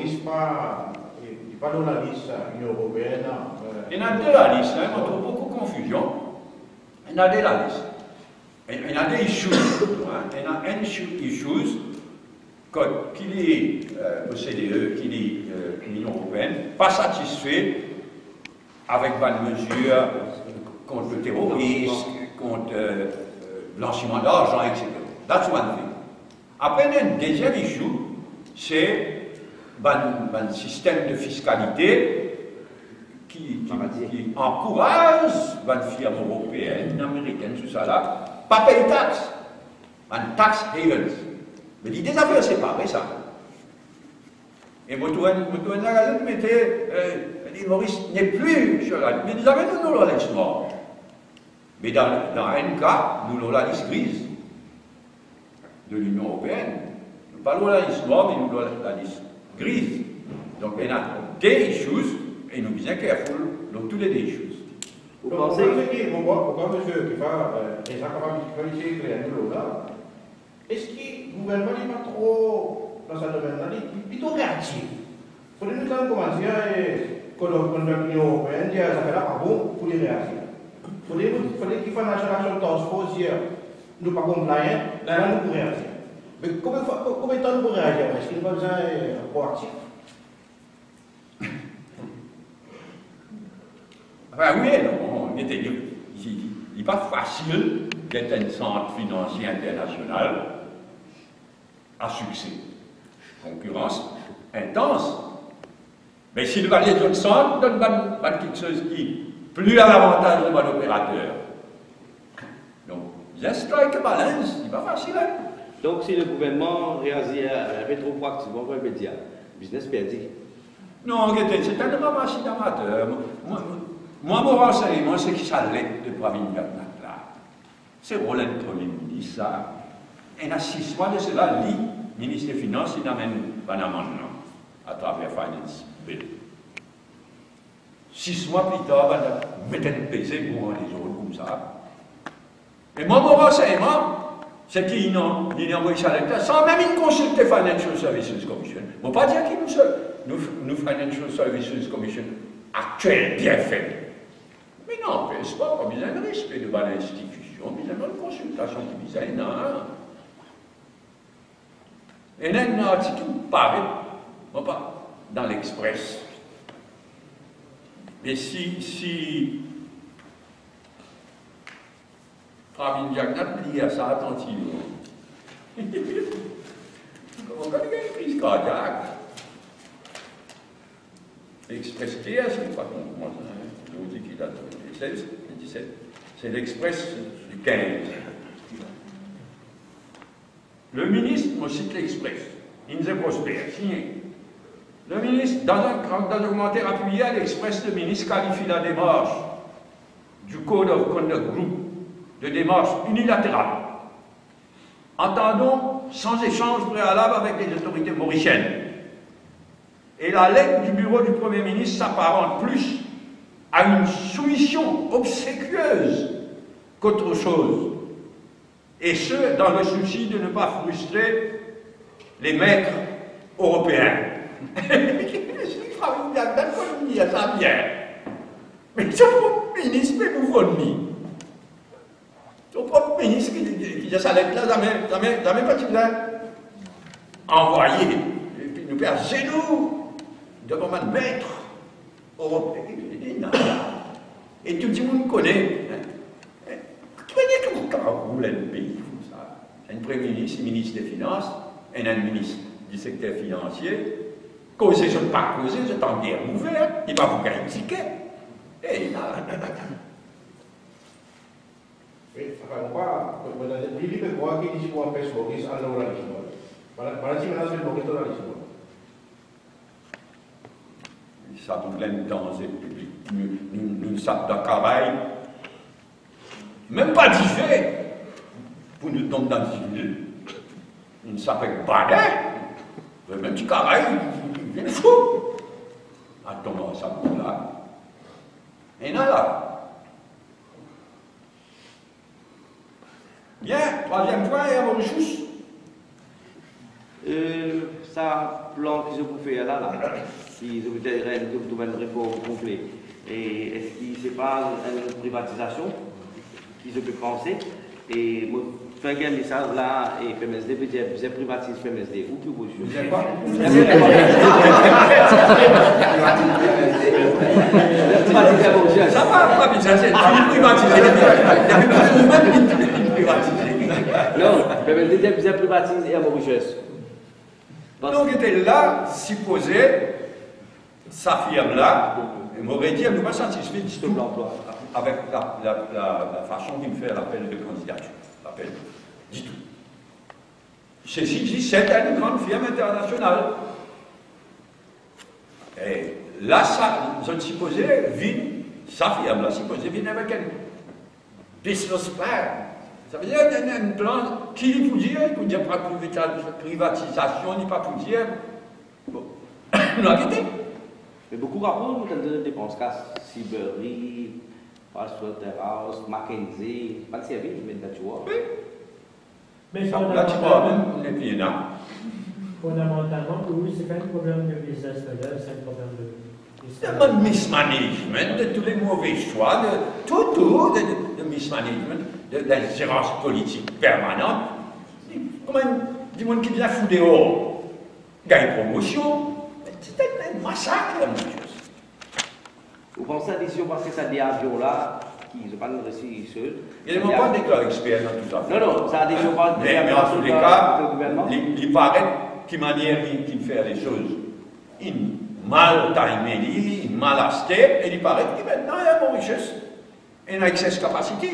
pas dans la liste Union européenne. Il y a de la liste, on trouve beaucoup de confusion. Il y a de la liste. Il y a des issues. Il y a un issues qu'il est OCDE, qu'il est l'Union européenne, pas satisfait avec une mesure contre le terrorisme, contre blanchiment d'argent, etc. That's one thing. Après, un deuxième issue, c'est un système de fiscalité qui encourage une firme européenne, une américaine, tout ça là, pas payer de taxes, une tax havens. Mais l'idée des affaires séparées, ça. Et vous mettez, Maurice n'est plus sur la liste. Mais nous avons la liste noire. Mais dans un cas, nous avons la liste grise de l'Union européenne. Nous parlons de la liste noire, mais nous avons la liste grise. Donc, il y a des issues, et nous sommes bien careful dans tous les issues. Vous pensez que, pourquoi monsieur qui va, les incapacités créatives là, est-ce que le gouvernement n'est pas trop, dans ce domaine-là, plutôt réactif? Il faudrait nous commencer à l'Union européenne, dire ça fait là pas bon pour les réagir. Il faudrait qu'il fasse une action task force dire nous pas compliant, là nous pour réagir. Mais combien de temps nous pour réagir? Est-ce qu'il n'y a pas besoin d'être proactif? Enfin, oui et non. Il n'est pas facile d'être un centre financier international à succès. Concurrence intense. Mais si nous allons les autres centres, donne pas quelque chose qui plus à l'avantage de mon opérateur. Donc, just strike a balance, c'est pas facile. Hein? Donc, si le gouvernement réagit trop proactivement, on peut dire business perdu. Non, c'est tellement machine amateur. Moi, mon renseignement, c'est que ça l'est de Pravin Jagnat là. C'est Roland Premier ministre, ça. Et dans 6 mois de cela, lui, ministre des Finances, il amène un amendement à travers Finance Bill. 6 mois plus tard, il met un PC pour les autres comme ça. Et moi, mon renseignement, c'est qu'il a envoyé ça à l'État sans même consulter Financial Services Commission. On ne peut pas dire qu'il nous Financial Services Commission actuel, bien fait. Mais non, c'est pas besoin de respect de l'institution, besoin de consultation qui vise non. Et là, un article qui paraît, pas dans l'Express. Mais si Pravin Jagnat dit à ça attentivement, comment il y a une crise cardiaque? L'Express TS, je ne sais pas comment je vous dis qu'il a le 16, le 17. C'est l'Express du 15. Le ministre, moi cite l'Express, Inze Prosper, signé. Le ministre, dans un documentaire appuyé à l'Express, le ministre qualifie la démarche du Code of Conduct Group de démarche unilatérale. Entendons sans échange préalable avec les autorités mauriciennes. Et la lettre du bureau du Premier ministre s'apparente plus à une soumission obséquieuse qu'autre chose. Et ce, dans le souci de ne pas frustrer les maîtres européens. Ça vient. Mais son Premier ministre, mais vous voulez. Son Premier ministre qui a sa lettre là, jamais pas qu'il l'a envoyé. Et puis nous fait à genoux devant un maître européen. Et tout le monde connaît. Tu connais comment rouler le pays. Premier ministre, le ministre des Finances, et un ministre du secteur financier, causer, je ne pas causer, je t'en guerre ouverte, il va vous gagner un ticket. Et il a. Enfin, il peut croire qu'il dit qu'on fait Maurice à l'oralisme. Par exemple, c'est Maurice à l'oralisme. Ça nous l'aime dans le public. Nous sommes dans le travail. Même pas d'hiver. Pour nous tomber dans le ville. Nous ne sommes pas badin. Même petit travail, il est fou. Attends, ça me là. Et là. Bien, troisième point, il y a mon chose. Ça, plan que je vous fais là, si je vous dirais que vous avez une réforme complète, et est-ce que ce n'est pas une privatisation qui se peut penser? Et moi, je fais un message là, et PMSD veut dire que vous privatisez PMSD. Où que vous jouez? Vous avez quoi? Ça va, pas bizarre, c'est privatisé. Non, PMSD dit que vous privatisez à Mauritius. Donc, était là, supposé, sa firme-là, m'aurait dit, elle ne m'a pas satisfait du tout avec la façon qu'il me fait l'appel de candidature. L'appel, du tout. Ceci dit, c'est une grande firme internationale. Et là, ça, je supposais, sa firme-là, supposé, vient avec un business plan. Ça veut dire qu'il y a un plan qui peut dire pas privatisation, ni pas pour dire. Bon, nous arrêtez. Mais beaucoup de rapports nous donnent des dépenses, Sibérie, Pricewaterhouse, McKinsey, pas de service, mais tu vois. Oui. Mais Là, tu vois, même, on est bien là. Fondamentalement, oui, c'est pas un problème de business model, c'est un problème de. C'est un mismanagement de tous les mauvais choix, de tout, de mismanagement, de l'ingérence politique permanente. Comment du monde qui vient foutre dehors, gagne promotion, c'est un massacre, la chose. Vous pensez à des décision parce que ça des avions là, qui ne sont pas réussi seuls. Il ne m'a pas déclaré expert dans tout ça. Non, ça a des décision pas mais en tous les cas, il paraît qu'il manière qu'il fait les choses. Il mal timé, il mal acheté, et il paraît que maintenant il y a une richesse. Et une excès de capacité.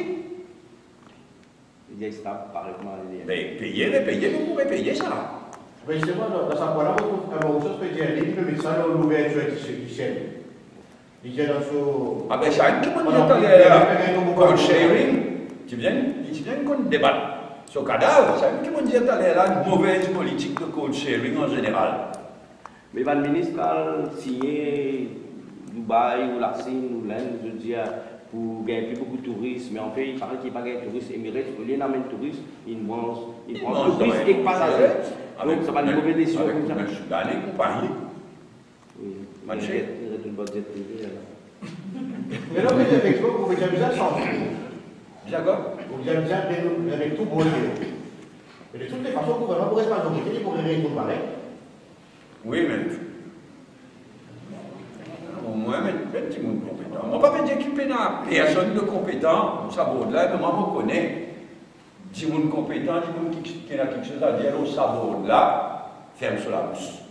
Il est stable, apparemment. Mais payer, vous pouvez payer ça. Mais justement, dans sa parole, on peut dire qu'il peut mettre ça dans l'ouverture du ciel. Il est dans ce. Ah ben ça, tout le monde est allé code sharing, tu viens qu'on débat. Ce cadavre, ça, tout le monde est allé là, une mauvaise politique de code sharing en général. Mais le ministre a signé Dubaï ou la Chine ou l'Inde, je veux dire, pour gagner plus beaucoup de touristes, mais en fait, il paraît qu'il n'y a pas de touristes émirates, il y a des touristes, ils mangent touristes et passagers. Donc ça va être une mauvaise décision. Avec un Soudanais compagnie. Oui, il Marché. y a une bonne jet privée là. Mais là, effectivement, vous pouvez déjà changer. D'accord. Vous avez déjà avec tout brûlé. Et de toutes les façons, le gouvernement pourrait se majorité, il pourrait répondre pareil. Oui, mais. Au moins, un petit monde compétent. On ne va pas dire qu'il n'y a personne de compétent, ça vaut de là, mais moi, je connais. Si vous êtes compétent, si vous avez quelque chose à dire, au sabot de là, ferme sur la bouche.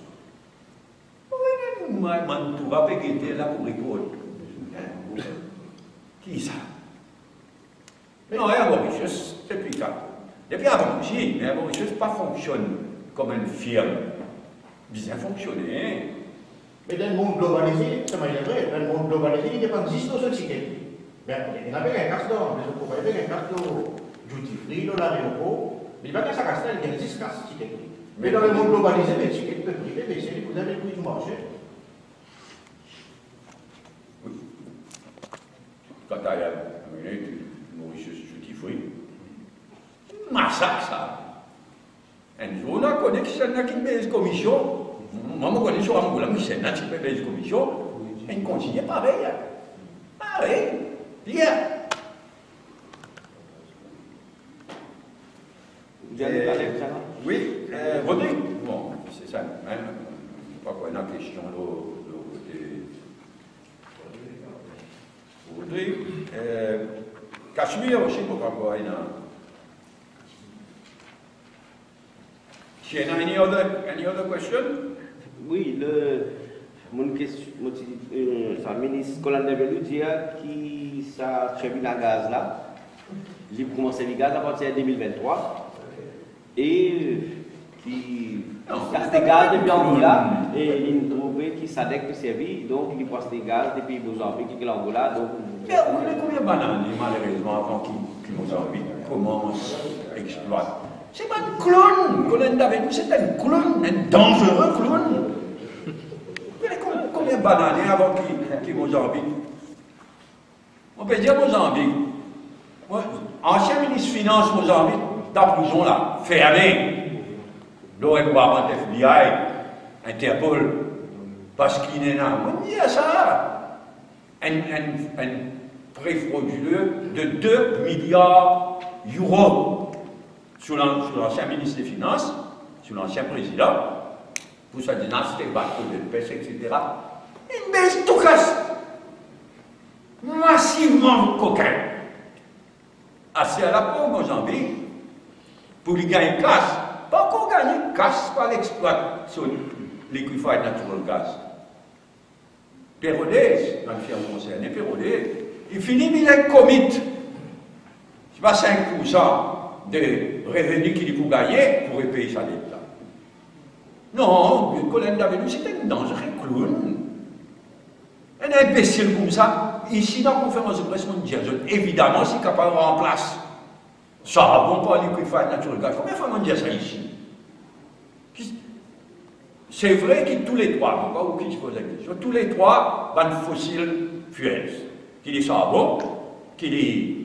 Oui, moi, tout va pégueter là pour rigoler. Qui ça? Non, il y a Mauritius, depuis quand? Depuis avant, si, mais Mauritius pas fonctionne comme une firme. Bien fonctionné. Mais dans le monde globalisé, c'est vrai, dans le monde globalisé, il n'y a pas de gestion sociale. Il y a un casse d'or, mais il y a un casse d'or duty free dans l'aéroport, mais il n'y a pas qu'un casse d'or, il y a 10 casses de tickets. Mais dans le monde globalisé, les tickets peuvent priver, mais c'est vous avez le prix du marché. Oui. Quand tu as Mauritius duty free, massacre ça. Un jour, on a connu que c'est une qui commission. Moi, je connais sur Angola, mais c'est une qui commission. Et il continue pareil. Pareil. Bien. Vous avez parlé de ça? Oui, Rodrigue. Bon, c'est ça. Hein? Je crois qu'on a une question de côté. Rodrigue. Cachemire aussi, pourquoi pas, il y a. Any other question? Oui, mon question, le ministre Colin Develou dit qui ça termine la gaz là, il commence le gaz à partir de 2023 et qui casse des gaz depuis Angola et il trouve qu'il s'adapte de servir donc il passe des gaz depuis Mozambique et l'Angola donc. Combien de bananes malheureusement avant qu'il Mozambique commence à exploiter? C'est pas un clown, Colin Develou, c'est un clown, un dangereux clown. Combien de bananes avant qu'il Mozambique? On peut dire Mozambique. Ancien ministre des Finances Mozambique, dans la prison là, fermé. L'aurait pu avoir un FBI, Interpol, parce qu'il est là. On dit à ça. Un prêt frauduleux de 2 milliards d'euros sous l'ancien ministre des Finances, sous l'ancien président, pour sa dynastie, bateau de pêche, etc. Une baisse tout casse. Massivement coquin. Assez à la peau, Mozambique, pour lui gagner casse. Pas encore gagner casse par l'exploitation de liquéfied natural gas. Pérodès, dans le firme concerné, Pérodès, il finit, mais il est commit. C'est pas 5% de revenus qu'il faut gagner pour payer sa dette là. Non, Colin Develou, c'est un dangereux clown. Un imbécile comme ça, ici dans la conférence de presse mondiale, évidemment, c'est capable de remplacer. Ça va bon pour liquéfied natural gas. Combien de fois on dit ça ici? C'est vrai que tous les trois, pourquoi ou qui se pose la question, tous les trois vont fossiles fuels. Qu'il est charbon, qu'il est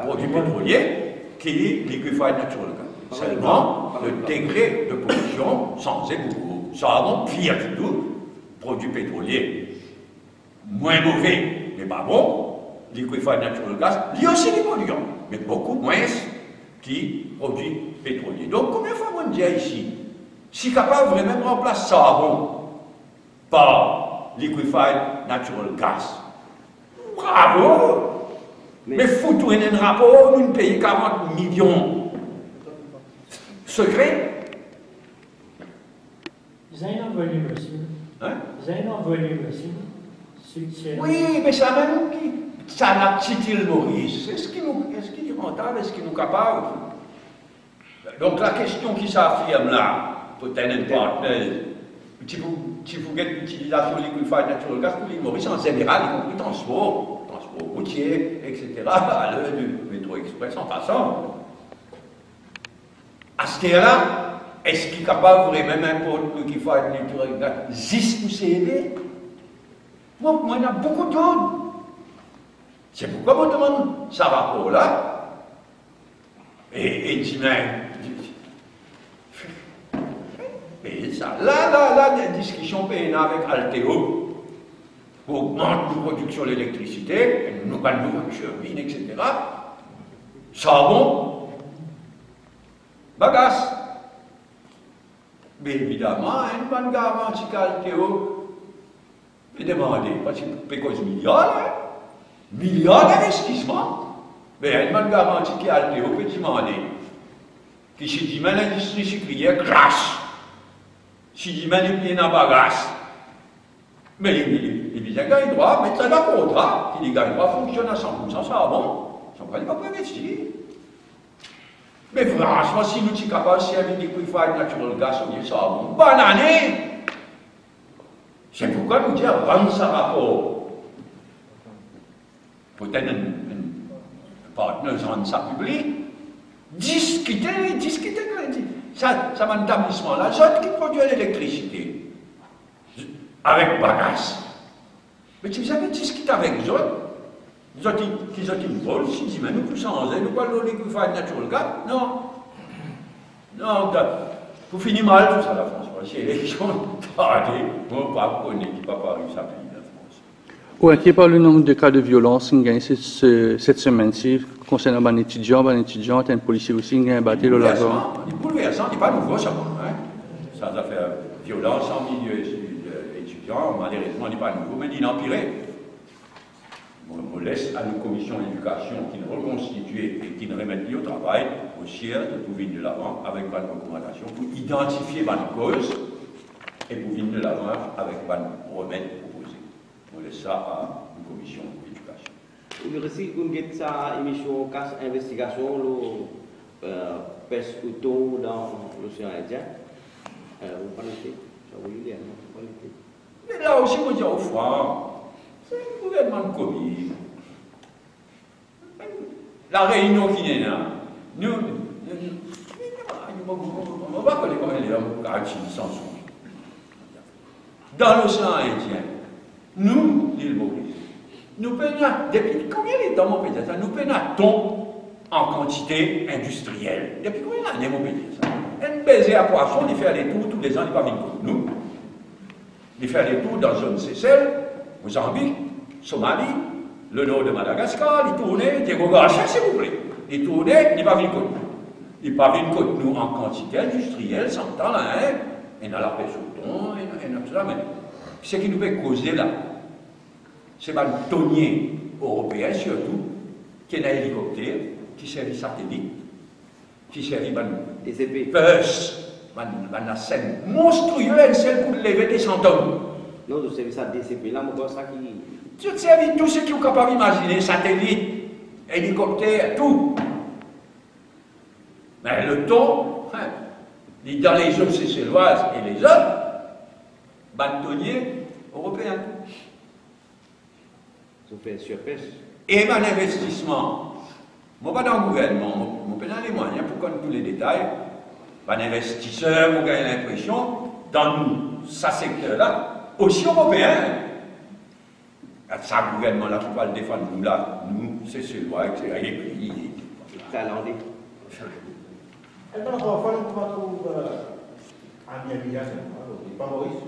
produits pétroliers, qu'il est liquéfied natural gas. Seulement, le degré de pollution sans beaucoup. Charbon, pire que tout. Produits pétroliers, moins mauvais, mais pas bon. Liquéfied natural gas, lui aussi les polluants, mais beaucoup moins qui produits pétroliers. Donc, combien de fois on dit ici, si capable vraiment de remplacer charbon par liquéfied natural gas, bravo! Mais foutre un rapport, nous payons 40 millions. Secret? Vous avez un volume aussi. Hein? Vous avez un volume aussi. Oui, mais ça même qui. Ça n'a pas Maurice. Est-ce qu'il est rentable? Est-ce qu'il est capable? Donc la question qui s'affirme là, peut-être un partenaire, si vous avez l'utilisation liquéfied natural gas pour l'île Maurice en général, y compris transport routier, etc., à l'heure du métro express en passant. À ce là, est-ce qu'il est capable vraiment d'importer liquéfied natural gas juste pour s'aider? Moi, il y en a beaucoup d'autres. C'est pourquoi je me demande ça rapport là. Et dit même. Et ça, là, des discussions avec Alteo pour augmenter la production d'électricité, une nouvelle turbine, etc. Charbon, bagasse. Mais évidemment, une bonne garantie qu'Alteo peut demander, parce qu'il peut cause milliards d'investissements. Mais une bonne garantie qu'Alteo peut demander. Que si demain l'industrie sucrière crache, si demain il y a une bagasse, mais il gagne droit, mais ça n'a pas contrat, il gagne droit, fonctionne à 100%, ça bon, ça ne va pas investir. Mais franchement, si nous sommes capables de servir des liquéfied natural gas, on dit ça bon, bonne année. C'est pourquoi nous disons rendre ça rapport. Peut-être un partenaire rendre ça public, discuter, ça m'a un établissement là, j'ai qui produit l'électricité. Avec bagasse. Mais si vous avez discuté avec eux autres qui ont une vol, si disent, mais nous pouvons changer, nous parlons de liquéfied natural gas. Non. Non, vous finissez mal tout ça, la France. C'est l'élection tardée, mon papa connaît, qui va pas réussir à payer la France. Ou inquiet par le nombre de cas de violence qui ont gagné cette semaine-ci, concernant un étudiant, un policier aussi, qui a battu le lagon. Il bouleversant, il n'est pas nouveau, ça. Ça a fait violence en milieu étudiant, malheureusement, il n'est pas nouveau, mais il a empiré. on laisse à nos commissions d'éducation qui nous reconstituent et qui nous remettent au travail, au siège de pour venir de l'avant avec bonne recommandation, pour identifier bonne cause et pour venir de l'avant avec bonne remède proposé. On laisse ça à nos commissions d'éducation. Vous aussi, vous avez sa émission casse investigation, le pêche auto dans l'océan Indien. Vous connaissez? Ça vous lire, non? Mais là aussi, on dit au fond, c'est le gouvernement de Covid. La réunion qui est là, nous, on va connaître comment les hommes sans son. Dans l'océan Indien, nous, l'île Maurice, nous peignons, depuis combien de temps, mon pays, nous peignons en quantité industrielle. Depuis combien d'années, mon pays, ça? Un baiser à poisson, il fait aller tours tous les ans, il ne va pas venir pour nous. Il fait aller tours dans la zone Seychelles, Mozambique, Somalie, le nord de Madagascar, il tournait, il dit, s'il vous plaît. Il tournait, il ne va pas venir pour nous. Il ne va pas venir pour nous en quantité industrielle, sans temps là, hein, et dans la pêche au thon, et dans tout ça, mais ce qui nous fait causer là, c'est le tonnier européen surtout, qui est un hélicoptère, qui sert de satellite, qui sert de puce, la scène monstrueuse, celle pour lever des centaines. Non, le service à DCP, là, moi, ça qui. Tout service, tout ce qui est capable d'imaginer, satellite, hélicoptère, tout. Mais le thon, hein, dans les eaux seychelloises et les autres, bâtonniers européens. Ils ont fait surpêche. Et mon investissement, moi, pas dans le gouvernement, je peux donner les moyens pour connaître tous les détails. Un investisseur, vous gagnez l'impression, dans nous, ce secteur-là, aussi européen. Ça, le gouvernement-là qui va le défendre, nous, là, nous, c'est celui-là, c'est les pays. Thaïlandais. Et donc, enfin, nous trouver un bien, pas Maurice.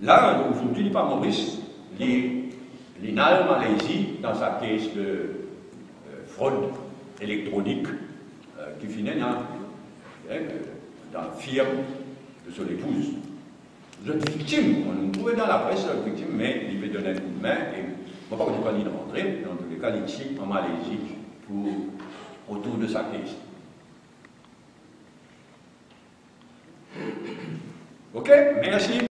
Là, aujourd'hui, il n'est pas Maurice, il est en Malaisie, dans sa caisse de fraude électronique, qui finit dans la firme de son épouse. Vous êtes victime, on nous trouvait dans la presse, vous êtes victime, mais il veut donner un coup de main, et je ne sais pas quand il est rentré, mais dans tous les cas, il est ici, en Malaisie, autour de sa caisse. Ok, merci.